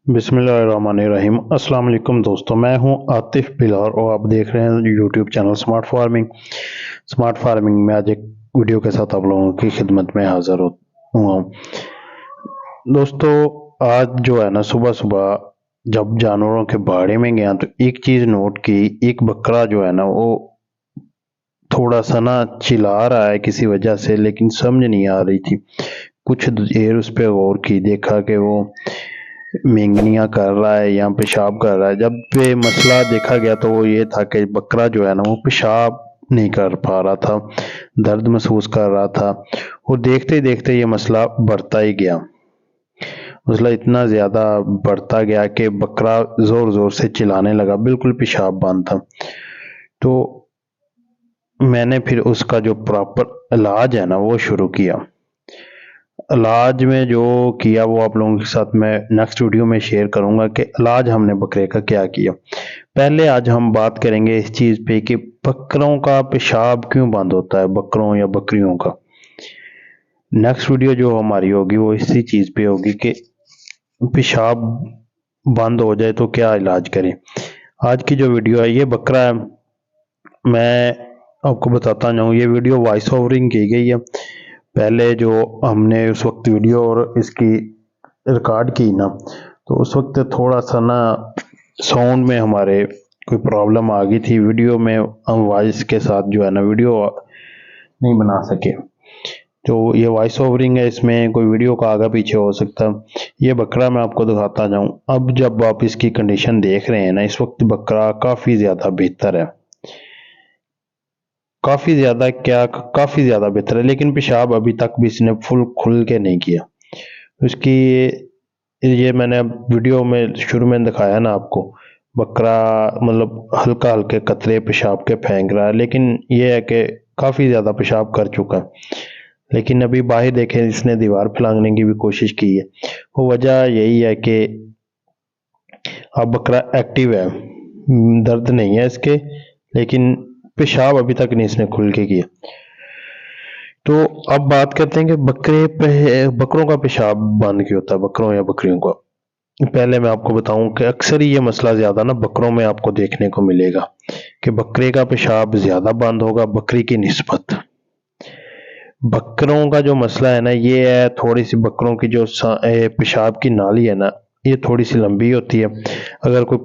बिस्मिल्लाहिर्रहमानिर्रहीम। अस्सलाम वालेकुम दोस्तों, मैं हूं आतिफ बिलार और आप देख रहे हैं यूट्यूब चैनल स्मार्ट फार्मिंग में आज एक वीडियो के साथ आप लोगों की खिदमत में हाजिर हुआ हूं। दोस्तों, आज जो है ना, सुबह सुबह जब जानवरों के बाड़े में गया तो एक चीज़ नोट की। एक बकरा जो है ना, वो थोड़ा सा ना चिल्ला रहा है किसी वजह से, लेकिन समझ नहीं आ रही थी। कुछ देर उस पर गौर की, देखा कि वो मेंगनियां कर रहा है या पेशाब कर रहा है। जब पे मसला देखा गया तो वो ये था कि बकरा जो है ना, वो पेशाब नहीं कर पा रहा था, दर्द महसूस कर रहा था। और देखते देखते ये मसला बढ़ता ही गया। मसला इतना ज़्यादा बढ़ता गया कि बकरा ज़ोर ज़ोर से चिल्लाने लगा, बिल्कुल पेशाब बंद था। तो मैंने फिर उसका जो प्रॉपर इलाज है ना, वो शुरू किया। इलाज में जो किया वो आप लोगों के साथ मैं नेक्स्ट वीडियो में शेयर करूंगा कि इलाज हमने बकरे का क्या किया। पहले आज हम बात करेंगे इस चीज़ पे कि बकरों का पेशाब क्यों बंद होता है, बकरों या बकरियों का। नेक्स्ट वीडियो जो हमारी होगी वो इसी चीज़ पे होगी कि पेशाब बंद हो जाए तो क्या इलाज करें। आज की जो वीडियो है, ये बकरा है, मैं आपको बताता जाऊँ, ये वीडियो वॉइस ओवरिंग की गई है। पहले जो हमने उस वक्त वीडियो और इसकी रिकॉर्ड की ना, तो उस वक्त थोड़ा सा ना साउंड में हमारे कोई प्रॉब्लम आ गई थी। वीडियो में हम वॉइस के साथ जो है ना वीडियो नहीं बना सके। तो ये वॉइस ओवरिंग है, इसमें कोई वीडियो का आगे पीछे हो सकता है। ये बकरा मैं आपको दिखाता जाऊं। अब जब आप इसकी कंडीशन देख रहे हैं ना, इस वक्त बकरा काफ़ी ज़्यादा बेहतर है। काफ़ी ज़्यादा बेहतर है, लेकिन पेशाब अभी तक भी इसने फुल खुल के नहीं किया। उसकी ये मैंने अब वीडियो में शुरू में दिखाया ना आपको, बकरा मतलब हल्का हल्के कतरे पेशाब के फेंक रहा है, लेकिन ये है कि काफ़ी ज़्यादा पेशाब कर चुका है। लेकिन अभी बाहर देखें, इसने दीवार फलांगने की भी कोशिश की है। वो वजह यही है कि अब बकरा एक्टिव है, दर्द नहीं है इसके, लेकिन पेशाब अभी तक नहीं इसने खुल के किया। तो अब बात करते हैं कि बकरों का पेशाब बंद क्यों होता है, बकरों या बकरियों का। पहले मैं आपको बताऊं कि अक्सर ही ये मसला ज़्यादा ना बकरों में आपको देखने को मिलेगा कि बकरे का पेशाब ज़्यादा बंद होगा बकरी की निस्बत। बकरों का जो मसला है ना, ये है थोड़ी सी बकरों की जो पेशाब की नाली है ना, ये थोड़ी सी लंबी होती है। अगर कोई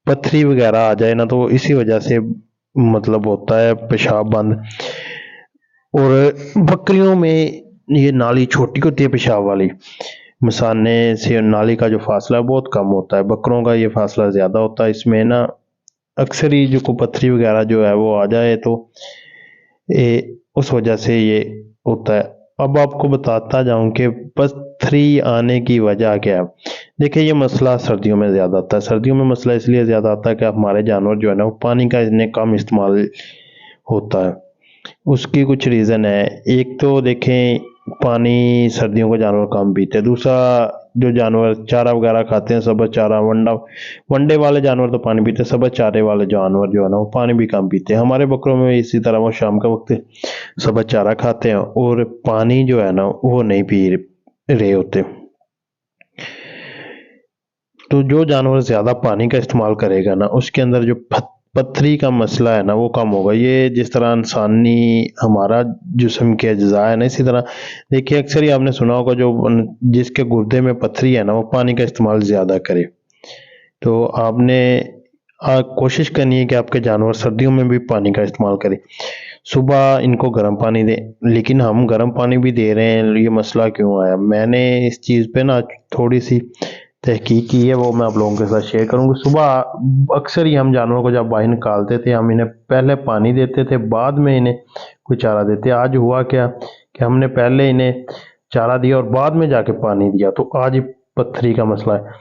पथरी वगैरह आ जाए ना, तो इसी वजह से मतलब होता है पेशाब बंद। और बकरियों में ये नाली छोटी होती है पेशाब वाली, मसाने से नाली का जो फासला है बहुत कम होता है। बकरों का ये फासला ज़्यादा होता है। इसमें ना अक्सर ही जो को पथरी वगैरह जो है वो आ जाए तो उस वजह से ये होता है। अब आपको बताता जाऊं कि पथरी आने की वजह क्या है। देखिए, ये मसला सर्दियों में ज़्यादा आता है। सर्दियों में मसला इसलिए ज़्यादा आता है कि हमारे जानवर जो है ना, वो पानी का इतने कम इस्तेमाल होता है। उसकी कुछ रीज़न है। एक तो देखें, पानी सर्दियों को जानवर कम पीते हैं। दूसरा, जो जानवर चारा वगैरह खाते हैं, सब्ज़ चारा, वंडे वाले जानवर तो पानी पीते हैं, सब्ज़ चारे वाले जानवर जो है ना, वो पानी भी कम पीते हैं। हमारे बकरों में इसी तरह वो शाम का वक्त सब्ज़ चारा खाते हैं और पानी जो है ना, वो नहीं पी रहे होते। तो जो जानवर ज़्यादा पानी का इस्तेमाल करेगा ना, उसके अंदर जो पथरी का मसला है ना, वो कम होगा। ये जिस तरह इंसानी हमारा जिस्म के अज्जा है ना, इसी तरह देखिए, अक्सर ही आपने सुना होगा जो जिसके गुर्दे में पथरी है ना, वो पानी का इस्तेमाल ज़्यादा करे। तो आपने कोशिश करनी है कि आपके जानवर सर्दियों में भी पानी का इस्तेमाल करें। सुबह इनको गर्म पानी दें, लेकिन हम गर्म पानी भी दे रहे हैं, ये मसला क्यों आया। मैंने इस चीज़ पे ना थोड़ी सी तहकीक की है, वो मैं आप लोगों के साथ शेयर करूँगा। सुबह अक्सर ही हम जानवरों को जब बाहर निकालते थे, हम इन्हें पहले पानी देते थे, बाद में इन्हें कोई चारा देते। आज हुआ क्या कि हमने पहले इन्हें चारा दिया और बाद में जाके पानी दिया, तो आज पथरी का मसला है।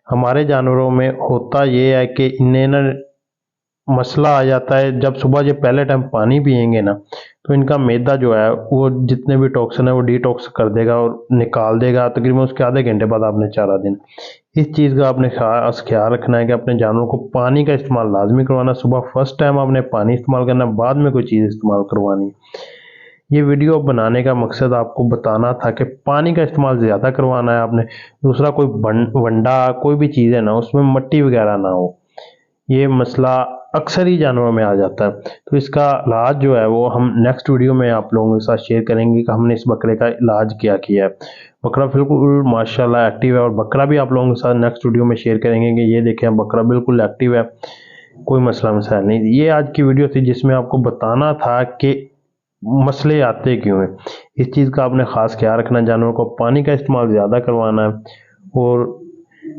हमारे जानवरों में होता ये है कि इन्हें ना मसला आ जाता है, जब सुबह ये पहले टाइम पानी पियेंगे ना, तो इनका मैदा जो है वो जितने भी टॉक्सिन है वो डिटॉक्स कर देगा और निकाल देगा। तकरीबन उसके आधे घंटे बाद आपने चारा देना। इस चीज़ का आपने खास ख्याल रखना है कि अपने जानवरों को पानी का इस्तेमाल लाजमी करवाना। सुबह फर्स्ट टाइम आपने पानी इस्तेमाल करना, बाद में कोई चीज़ इस्तेमाल करवानी। ये वीडियो बनाने का मकसद आपको बताना था कि पानी का इस्तेमाल ज़्यादा करवाना है आपने। दूसरा कोई वंडा कोई भी चीज़ है ना उसमें मट्टी वगैरह ना हो। ये मसला अक्सर ही जानवरों में आ जाता है। तो इसका इलाज जो है वो हम नेक्स्ट वीडियो में आप लोगों के साथ शेयर करेंगे कि हमने इस बकरे का इलाज क्या किया है। बकरा बिल्कुल माशाल्लाह एक्टिव है और बकरा भी आप लोगों के साथ नेक्स्ट वीडियो में शेयर करेंगे कि ये देखें बकरा बिल्कुल एक्टिव है, कोई मसला मसाइल नहीं। ये आज की वीडियो थी जिसमें आपको बताना था कि मसले आते क्यों हैं। इस चीज़ का आपने ख़ास ख्याल रखना, जानवरों को पानी का इस्तेमाल ज़्यादा करवाना है और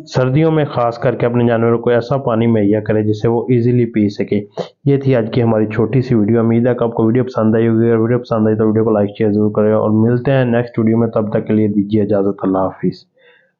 सर्दियों में ख़ास करके अपने जानवरों को ऐसा पानी मुहैया करें जिससे वो इजीली पी सके। ये थी आज की हमारी छोटी सी वीडियो। उम्मीद है कि आपको वीडियो पसंद आई होगी। अगर वीडियो पसंद आई तो वीडियो को लाइक शेयर ज़रूर करें और मिलते हैं नेक्स्ट वीडियो में। तब तक के लिए दीजिए इजाज़त। अल्लाह हाफिज़।